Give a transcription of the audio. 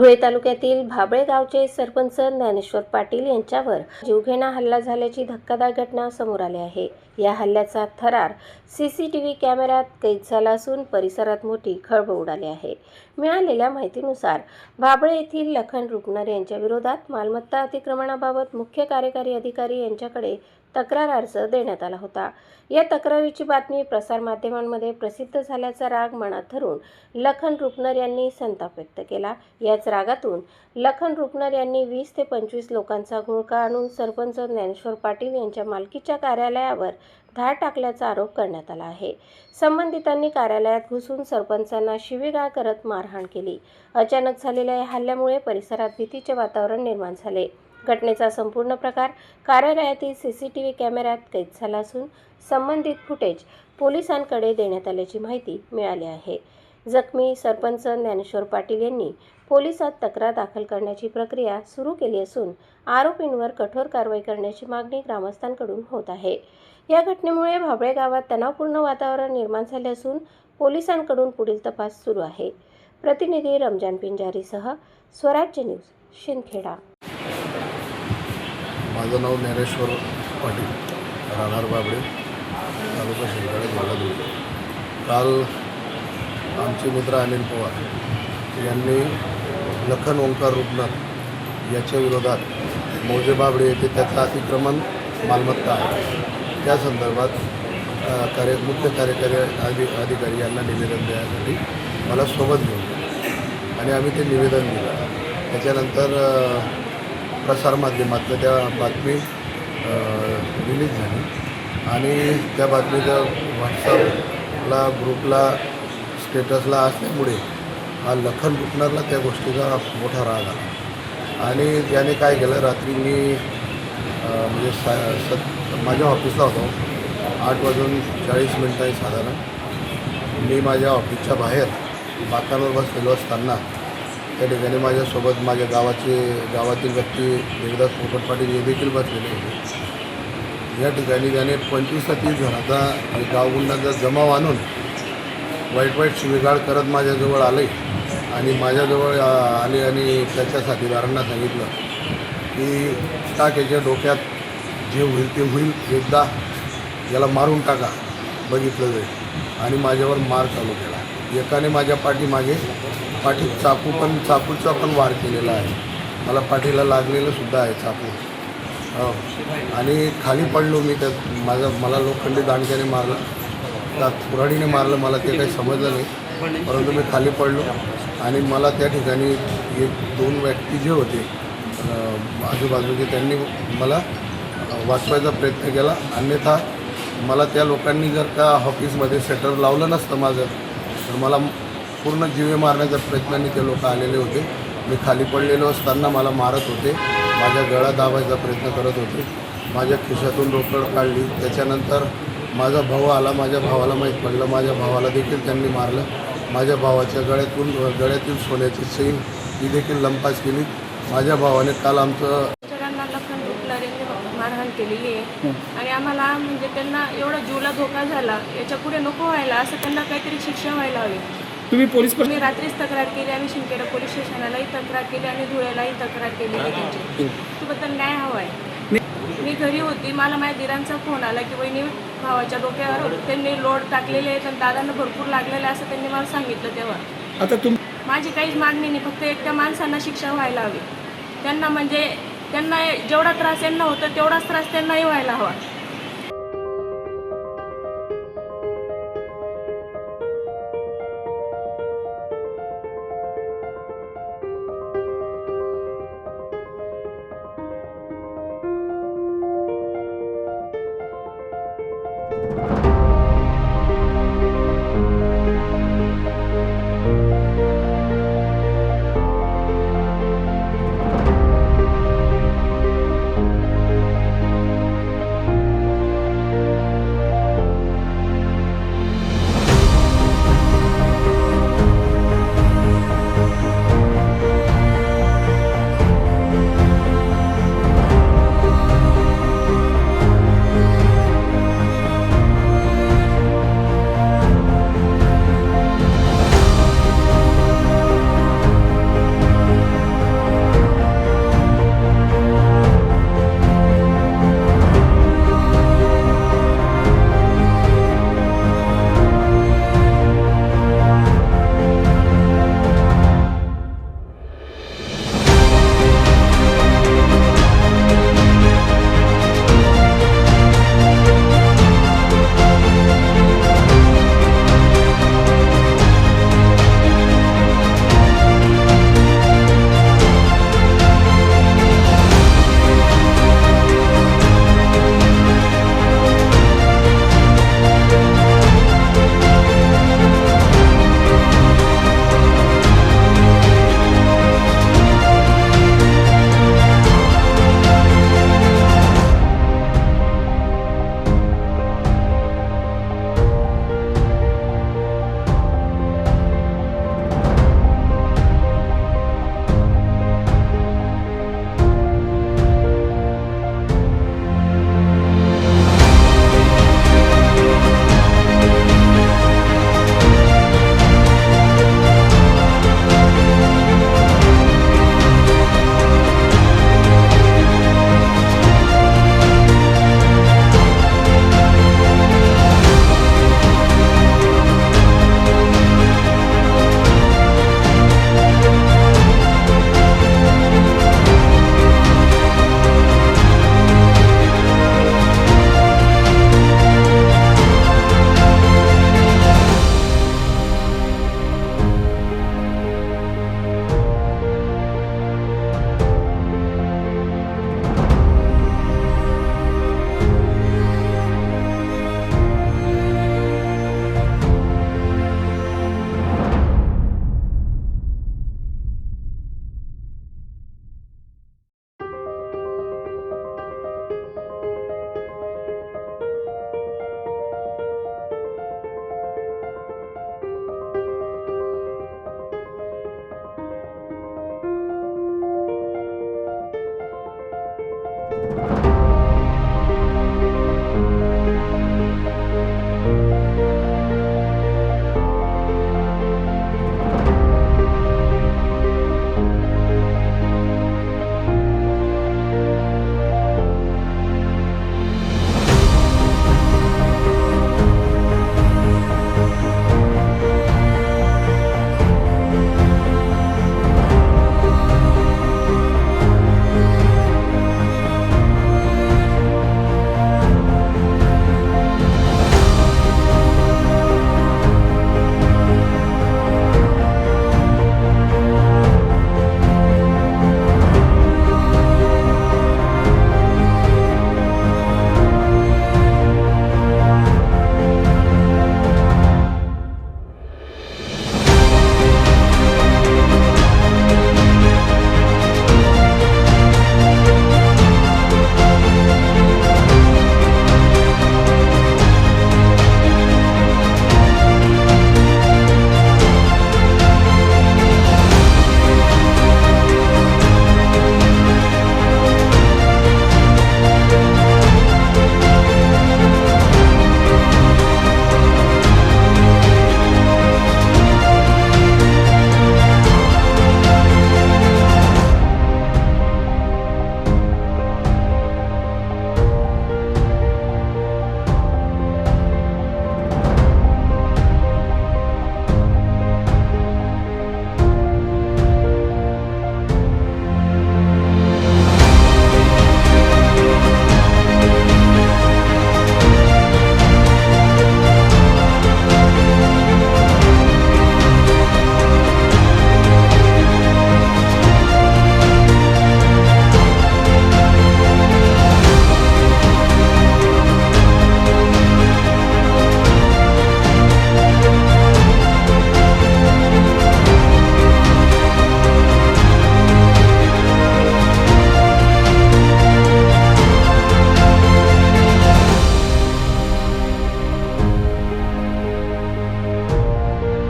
धुळे तालुक्यातील भाबळे गावचे सरपंच ज्ञानेश्वर पाटील यांच्यावर जीवघेणा हल्ला झाल्याची धक्कादायक घटना समोर आली आहे। या हल्ल्याचा थरार सीसीटीव्ही कॅमेऱ्यात कैद झाला असून परिसरात मोठी खळबळ उडाली आहे। मिळालेल्या माहितीनुसार भाबळे येथील लखन रुपनर यांच्या विरोधात मालमत्ता अतिक्रमणाबाबत मुख्य कार्यकारी अधिकारी यांच्याकडे तक्रार अर्ज देण्यात आला होता। या तक्रारीची बातमी प्रसारमाध्यमांमध्ये प्रसिद्ध झाल्याचा राग मनात धरून लखन रुपनर यांनी संताप व्यक्त केला। याच रागातून लखन रुपनर यांनी 20 ते 25 लोकांचा घोळका आणून सरपंच ज्ञानेश्वर पाटील यांच्या मालकीच्या कार्यालयावर धाड टाकल्याचा आरोप करण्यात आला आहे। संबंधितांनी कार्यालयात घुसून सरपंचांना शिवीगाळ करत मारहाण केली। अचानक झालेल्या या हल्ल्यामुळे परिसरात भीतीचे वातावरण निर्माण झाले। घटनेचा संपूर्ण प्रकार कार्यालयातील सीसीटीव्ही कॅमेऱ्यात कैद झाला असून संबंधित फुटेज पोलिसांकडे देण्यात आल्याची माहिती मिळाली आहे। जखमी सरपंच ज्ञानेश्वर पाटील यांनी पोलिसात तक्रार दाखल करण्याची प्रक्रिया सुरू केली असून आरोपींवर कठोर कारवाई करण्याची मागणी ग्रामस्थांकडून होत आहे। या घटनेमुळे भाबळे गावात तणावपूर्ण वातावरण निर्माण झाले असून पोलिसांकडून पुढील तपास सुरू आहे। प्रतिनिधी रमजान पिंजारीसह स्वराज्य न्यूज, शिंदखेडा। माझं नाव ज्ञानेश्वर पाटील, राहणार भाबळे, तालुका शिंदखेडा, जिल्हा धुळे। काल आमचे मित्र अनिल पवार यांनी लखन ओंकार रुपनर याच्या विरोधात मौजे भाबळे येथे त्याचं अतिक्रमण मालमत्ता आहे त्या संदर्भात मुख्य कार्यकारी अधिकारी यांना निवेदन देण्यासाठी मला सोबत घेऊन गेले आणि आम्ही ते निवेदन दिलं। त्याच्यानंतर प्रसारमाध्यमातलं त्या बातमी रिलीज झाली आणि त्या बातमीचं व्हॉट्सअपला ग्रुपला स्टेटसला असल्यामुळे हा लखन रुपनरला त्या गोष्टीचा मोठा राग आला आणि त्याने काय केलं, रात्री मी म्हणजे माझ्या ऑफिसला होतो, 8:40 साधारण मी माझ्या ऑफिसच्या बाहेर बाकांवर बसलेलो असताना त्या ठिकाणी माझ्यासोबत माझ्या गावातील व्यक्ती देवदास पोपट पाटील हे देखील बसलेले होते। या ठिकाणी त्याने 25 ते 30 जणांचा गावगुंडांचा जमाव आणून वाईट शिवीगाळ करत माझ्याजवळ आले आणि माझ्याजवळ आले आणि त्याच्या साथीदारांना सांगितलं की टाक याच्या डोक्यात, जे होईल ते होईल, एकदा याला मारून टाका, बघितलं जाईल। आणि माझ्यावर मार चालू केला। एकाने माझ्या पाठीत चाकूचा पण वार केलेला आहे। मला पाठीला लागलेलं सुद्धा आहे चाकू। आणि खाली पडलो मी, त्यात मला लोखंडी दांडक्याने मारलं, त्या कुऱ्हाडीने मारलं, मला ते काही समजलं नाही, परंतु मी खाली पडलो आणि मला त्या ठिकाणी 1-2 व्यक्ती जे होते आजूबाजूचे त्यांनी मला वाचवायचा प्रयत्न केला। अन्यथा मला त्या लोकांनी जर का ऑफिसमध्ये शटर लावलं नसतं माझं, तर मला पूर्ण जीवे मारण्याच्या प्रयत्नाने ते लोक आलेले होते। मी खाली पडलेलो असताना मला मारत होते, माझ्या गळा दाबायचा प्रयत्न करत होते, माझ्या खिशातून रोकड काढली। त्याच्यानंतर माझा भाऊ आला, माझ्या भावाला माहीत पडलं, माझ्या भावाला देखील त्यांनी मारलं। माझ्या भावाच्या गळ्यातील सोन्याची चेन ही देखील लंपास केली। माझ्या भावाने काल आमचं लखन रुपनर यांनी मारहाण केलेली आहे आणि आम्हाला म्हणजे त्यांना एवढा जीवला धोका झाला, याच्या पुढे नको व्हायला, असं त्यांना काहीतरी शिक्षा व्हायला हवी। तुम्ही पोलीस मी रात्रीच तक्रार केली, आम्ही शिंदखेडा पोलीस स्टेशनलाही तक्रार केली आणि धुळ्यालाही तक्रार केली त्यांची। त्याबद्दल न्याय हवा आहे। मी घरी होती, मला माझ्या दिरांचा फोन आला की वहिनी भावाच्या डोक्यावर त्यांनी लोड टाकलेले आहेत आणि दादांना भरपूर लागलेलं आहे, असं त्यांनी मला सांगितलं। तेव्हा आता माझी काहीच मागणी नाही, फक्त एकट्या माणसांना शिक्षा व्हायला हवी। त्यांना म्हणजे त्यांना जेवढा त्रास यांना होता तेवढाच त्रास त्यांनाही व्हायला हवा।